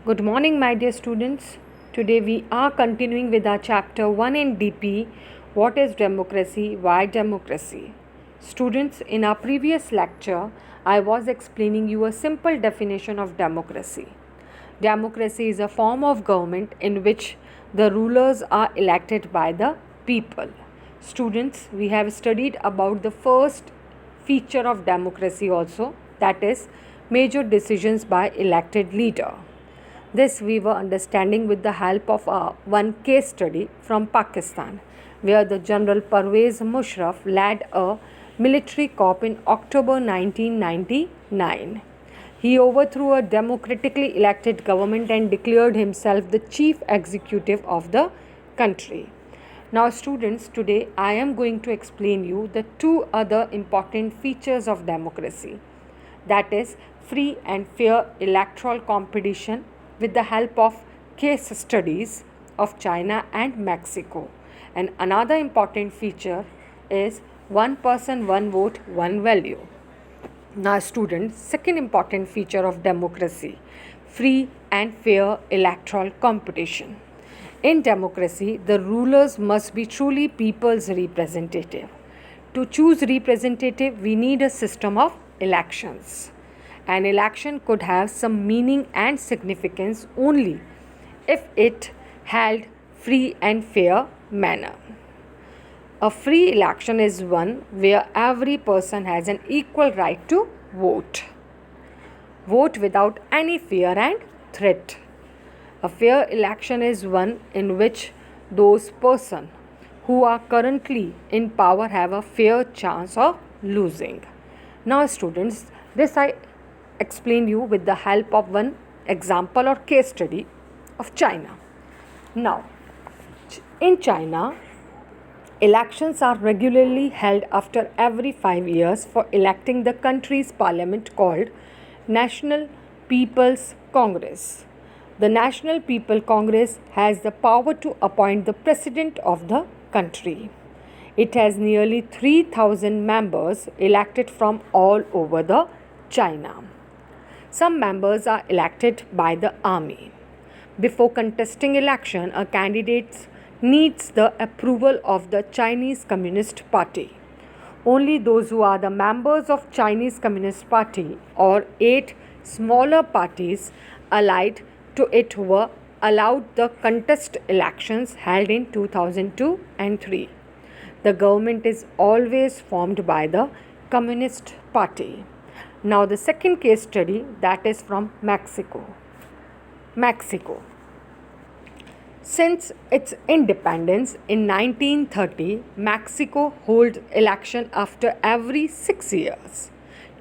Good morning, my dear students. Today we are continuing with our chapter 1 in DP. What is democracy? Why democracy? Students, in our previous lecture, I was explaining you a simple definition of democracy. Democracy is a form of government in which the rulers are elected by the people. Students, we have studied about the first feature of democracy also, that is major decisions by elected leader. This we were understanding with the help of one case study from Pakistan, where the General Pervez Musharraf led a military coup in October 1999. He overthrew a democratically elected government and declared himself the chief executive of the country. Now students, today I am going to explain you the two other important features of democracy, that is free and fair electoral competition with the help of case studies of China and Mexico. And another important feature is one person, one vote, one value. Now students, second important feature of democracy, free and fair electoral competition. In democracy, the rulers must be truly people's representative. To choose representative, we need a system of elections. An election could have some meaning and significance only if it held free and fair manner. A free election is one where every person has an equal right to vote. Vote without any fear and threat. A fair election is one in which those persons who are currently in power have a fair chance of losing. Now students, this I explain you with the help of one example or case study of China. Now, in China, elections are regularly held after every 5 years for electing the country's parliament called National People's Congress. The National People Congress has the power to appoint the president of the country. It has nearly 3,000 members elected from all over the China. Some members are elected by the army. Before contesting election, a candidate needs the approval of the Chinese Communist Party. Only those who are the members of Chinese Communist Party or 8 smaller parties allied to it were allowed the contest elections held in 2002 and 3. The government is always formed by the Communist Party. Now the second case study, that is from Mexico. Mexico. Since its independence in 1930, Mexico holds election after every 6 years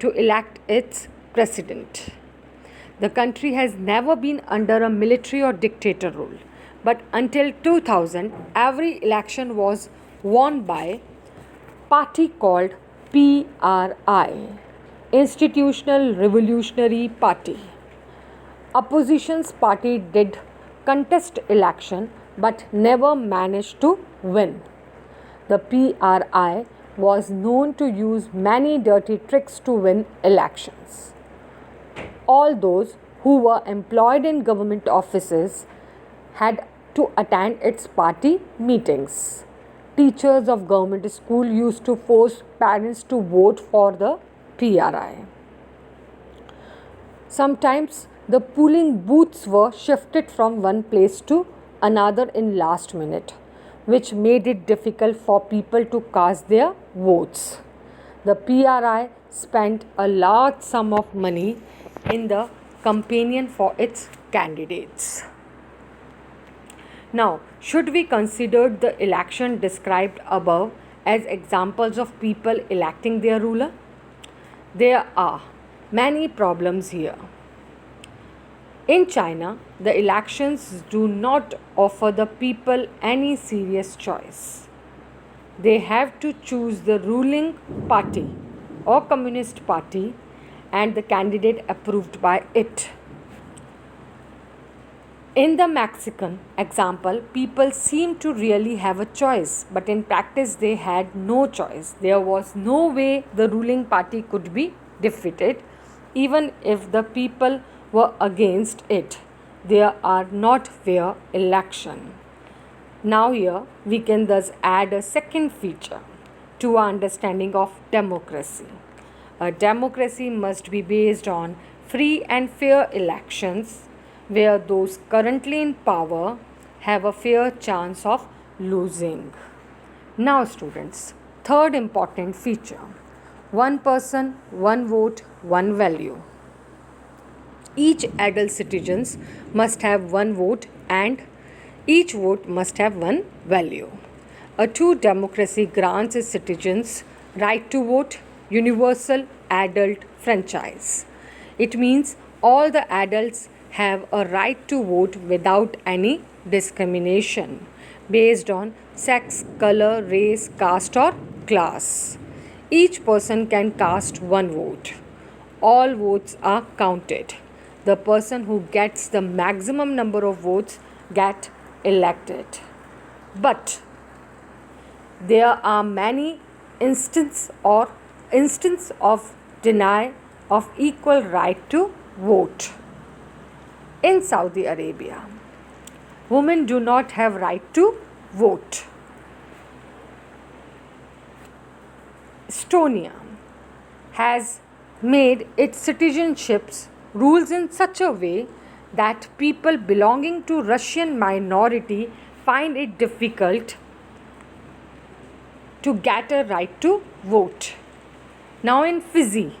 to elect its president. The country has never been under a military or dictator rule, but until 2000, every election was won by party called PRI, Institutional Revolutionary Party. Opposition's party did contest election but never managed to win. The PRI was known to use many dirty tricks to win elections. All those who were employed in government offices had to attend its party meetings. Teachers of government school used to force parents to vote for the PRI. Sometimes the polling booths were shifted from one place to another in last minute, which made it difficult for people to cast their votes. The PRI spent a large sum of money in the campaign for its candidates. Now, should we consider the election described above as examples of people electing their ruler? There are many problems here. In China, the elections do not offer the people any serious choice. They have to choose the ruling party or Communist Party and the candidate approved by it. In the Mexican example, people seem to really have a choice, but in practice they had no choice. There was no way the ruling party could be defeated, even if the people were against it. there are not fair election. Now here we can thus add a second feature to our understanding of democracy. A democracy must be based on free and fair elections where those currently in power have a fair chance of losing. Now students, third important feature, one person, one vote, one value. Each adult citizens must have one vote and each vote must have one value. A true democracy grants its citizens right to vote, universal adult franchise. It means all the adults have a right to vote without any discrimination based on sex, color, race, caste, or class. Each person can cast one vote. All votes are counted. The person who gets the maximum number of votes get elected. But there are many instances of deny of equal right to vote. In Saudi Arabia, women do not have right to vote. Estonia has made its citizenships rules in such a way that people belonging to Russian minority find it difficult to get a right to vote. Now in Fiji,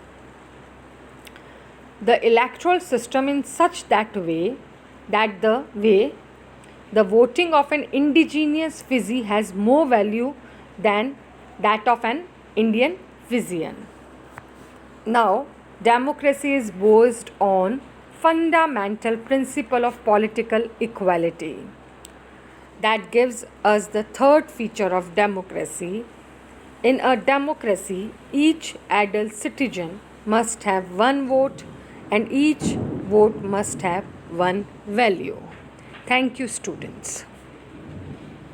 the electoral system in such that way that the voting of an indigenous Fiji has more value than that of an Indian Fijian. Now, democracy is based on fundamental principle of political equality. That gives us the third feature of democracy. In a democracy, each adult citizen must have one vote and each vote must have one value. Thank you, students.